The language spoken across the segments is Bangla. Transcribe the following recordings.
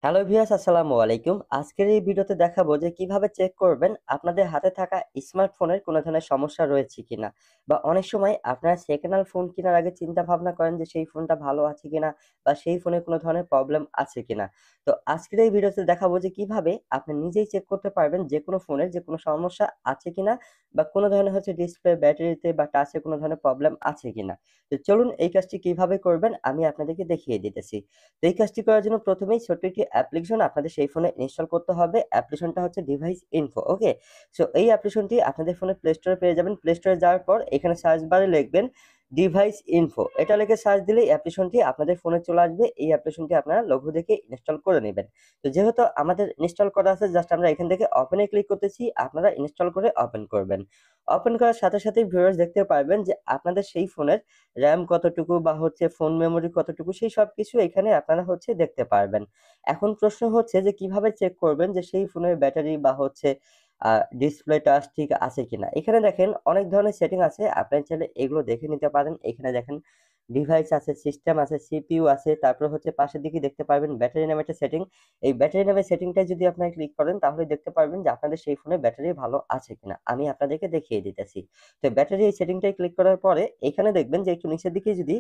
হ্যালো ভিউয়ার্স, আসসালামু আলাইকুম। আজকের এই ভিডিওতে দেখাবো যে কিভাবে চেক করবেন আপনাদের হাতে থাকা স্মার্টফোনের কোনো ধরনের সমস্যা রয়েছে কিনা, বা অনেক সময় আপনারা সেকেন্ড হ্যান্ড ফোন কেনার আগে চিন্তা ভাবনা করেন যে সেই ফোনটা ভালো আছে কিনা বা সেই ফোনে কোনো ধরনের প্রবলেম আছে কিনা। তো আজকের এই ভিডিওতে দেখাবো যে কিভাবে আপনি নিজেই চেক করতে পারবেন যে কোনো ফোনের যে কোনো সমস্যা আছে কিনা, বা কোনো ধরনের ডিসপ্লে, ব্যাটারিতে বা টাচে কোনো ধরনের প্রবলেম আছে কিনা। তো চলুন এই কাজটি কিভাবে করবেন আমি আপনাদেরকে দেখিয়ে দিতেছি। তো এই কাজটি করার জন্য প্রথমেই ছোট্ট একটি অ্যাপ্লিকেশন আপনাদের সেই ফোনে ইনস্টল করতে হবে। অ্যাপ্লিকেশনটা হচ্ছে ডিভাইস ইনফো। ওকে? সো এই অ্যাপ্লিকেশনটি আপনাদের ফোনে প্লে স্টোরে পেয়ে যাবেন। প্লে স্টোরে যাওয়ার পর এখানে সার্চ বারে লিখবেন ডিভাইস ইনফো। এটা লিখে সার্চ দিলেই অ্যাপ্লিকেশনটি আপনাদের ফোনে চলে আসবে। এই অ্যাপ্লিকেশনটি আপনারা লঘু দেখে ইনস্টল করে নেবেন। তো যেহেতু আমাদের ইনস্টল করা আছে, জাস্ট আমরা এখান থেকে ওপেন এ ক্লিক করতেছি। আপনারা ইনস্টল করে ওপেন করবেন। ওপেন করার সাথে সাথেই ভিউয়ার্স দেখতে পারবেন যে আপনাদের সেই ফোনের RAM কতটুকু বা ফোন মেমোরি কতটুকু, সেই সবকিছু এখানে আপনারা দেখতে পারবেন। এখন প্রশ্ন হচ্ছে যে কিভাবে চেক করবেন যে সেই ফোনের ব্যাটারি বা আ ডিসপ্লে টাচ ঠিক আছে কিনা? এখানে দেখেন অনেক ধরনের সেটিং আছে। আপনি চাইলে এগুলো দেখে নিতে পারেন। এখানে দেখেন ডিভাইস আছে, সিস্টেম আছে, CPU আছে। তারপর পাশের দিকে দেখতে পারবেন ব্যাটারি নামে একটা সেটিং। এই ব্যাটারি নামের সেটিংটায় যদি আপনারা ক্লিক করেন তাহলে দেখতে পারবেন যে আপনাদের সেই ফোনে ব্যাটারি ভালো আছে কিনা। আমি আপনাদেরকে দেখিয়ে দিতেছি। তো ব্যাটারি এই সেটিংটায় ক্লিক করার পরে এখানে দেখবেন যে একটু নিচের দিকে যদি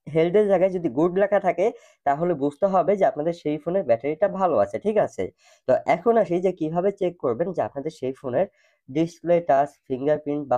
হেল্ড এর জায়গায় যদি গুড লেখা থাকে তাহলে বুঝতে হবে যে আপনাদের সেই ফোনের ব্যাটারিটা ভালো আছে। ঠিক আছে? তো এখন আসি যে কিভাবে চেক করবেন যে আপনাদের সেই ফোনের ডিসপ্লে, টাচ, ফিঙ্গারপ্রিন্ট বা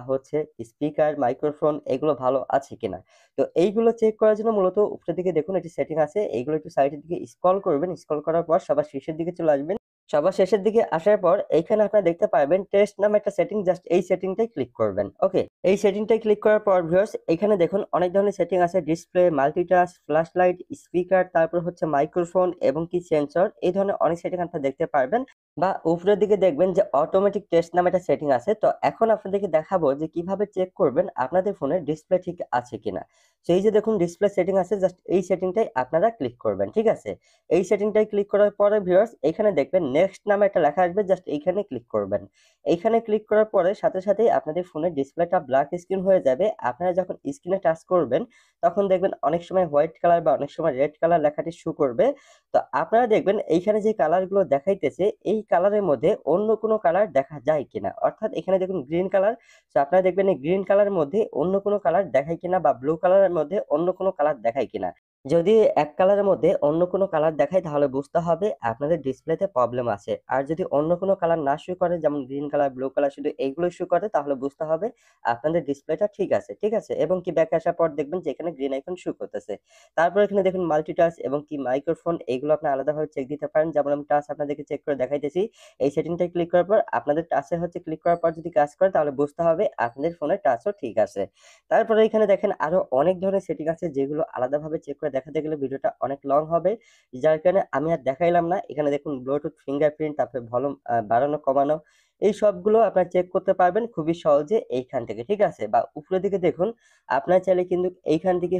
স্পিকার, মাইক্রোফোন এগুলো ভালো আছে কিনা। তো এইগুলো চেক করার জন্য মূলত উপরের দিকে দেখুন একটি সেটিং আছে। এইগুলো একটু সাইডের দিকে স্ক্রল করবেন। স্ক্রল করার পর সবার শেষের দিকে চলে আসবেন। সবার শেষের দিকে আসার পর এইখানে আপনারা দেখতে পারবেন টেস্ট নামে একটা সেটিং, জাস্ট এই সেটিংটাই ক্লিক করবেন। ওকে? এই সেটিংটাই ক্লিক করার পর ভিউয়ার্স এখানে দেখুন অনেক ধরনের সেটিং আছে। Display, multitask, flash light, speaker, তারপর মাইক্রোফোন এবং সেন্সর। এই ধরনের অনেক সেটিং আপনারা দেখতে পারবেন। বা উপরের দিকে দেখবেন যে অটোমেটিক টেস্ট নামে একটা সেটিং আছে। তো এখন আপনাদেরকে দেখাবো যে কিভাবে চেক করবেন আপনাদের ফোনের ডিসপ্লে ঠিক আছে কিনা। তো এই যে দেখুন ডিসপ্লে সেটিং আছে, জাস্ট এই সেটিংটাই আপনারা ক্লিক করবেন। ঠিক আছে? এই সেটিংটাই ক্লিক করার পরে ভিউয়ার্স এখানে দেখবেন নেক্সট নামে একটা লেখা আসবে, জাস্ট এইখানে ক্লিক করবেন। এইখানে ক্লিক করার পরে সাথে সাথেই আপনাদের ফোনের ডিসপ্লেটা ব্ল্যাক স্ক্রিন হয়ে যাবে। আপনারা যখন স্ক্রিনে টাচ করবেন তখন দেখবেন অনেক সময় হোয়াইট কালার বা অনেক সময় রেড কালার লেখাটি শো করবে। তো আপনারা দেখবেন এইখানে যে কালারগুলো দেখাইতেছে এই কালারের মধ্যে অন্য কোনো কালার দেখা যায় কিনা। অর্থাৎ এখানে দেখুন গ্রিন কালার। সো আপনারা দেখবেন এই গ্রিন কালারের মধ্যে অন্য কোনো কালার দেখায় কিনা, বা ব্লু কালারের মধ্যে অন্য কোনো কালার দেখায় কিনা। যদি এক কালারের মধ্যে অন্য কোনো কালার দেখায় তাহলে বুঝতে হবে আপনাদের ডিসপ্লেতে প্রবলেম আছে। আর যদি অন্য কোনো কালার না শো করে, যেমন গ্রিন কালার, ব্লু কালার, শুধু এইগুলোই শো করে তাহলে বুঝতে হবে আপনাদের ডিসপ্লেটা ঠিক আছে। ঠিক আছে? এবং ব্যাকে আসার পর দেখবেন যে এখানে গ্রিন আইকন শো করতেছে। তারপর এখানে দেখুন মাল্টিটাস্ক এবং মাইক্রোফোন এগুলো আপনি আলাদাভাবে চেক দিতে পারেন। যেমন আমি টাচ আপনাদেরকে চেক করে দেখাইতেছি। এই সেটিংটায় ক্লিক করার পর আপনাদের টাচে ক্লিক করার পর যদি কাজ করে তাহলে বুঝতে হবে আপনাদের ফোনের টাচও ঠিক আছে। তারপরে এখানে দেখেন আরো অনেক ধরনের সেটিং আছে যেগুলো আলাদাভাবে চেক করে দেখাতে গেলে ভিডিওটা অনেক লং হবে। যার কারণে আমি আর দেখাইলাম না। এখানে দেখুন ব্লুটুথ, ফিঙ্গারপ্রিন্ট, তারপরে ভলিউম বাড়ানো কমানো, এই সবগুলো আপনারা চেক করতে পারবেন খুবই সহজে এইখান থেকে। ঠিক আছে? বা উপরের দিকে দেখুন আপনারা চাইলে কিন্তু এইখান থেকে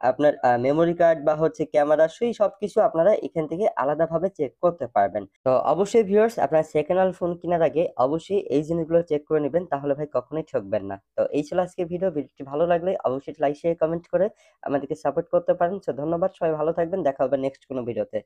আপনার মেমোরি কার্ড বা ক্যামেরা সেই সবকিছু আপনারা এখান থেকে আলাদাভাবে চেক করতে পারবেন। তো অবশ্যই ভিউয়ার্স আপনারা সেকেন্ড হ্যান্ড ফোন কেনার আগে অবশ্যই এই জিনিসগুলো চেক করে নিবেন, তাহলে ভাই কখনোই ঠকবেন না। তো এই ছিল আজকের ভিডিও। ভিডিওটি ভালো লাগলে অবশ্যই লাইক, শেয়ার, কমেন্ট করে আমাদেরকে সাপোর্ট করতে পারেন। সো ধন্যবাদ। সবাই ভালো থাকবেন। দেখা হবে নেক্সট কোনো ভিডিওতে।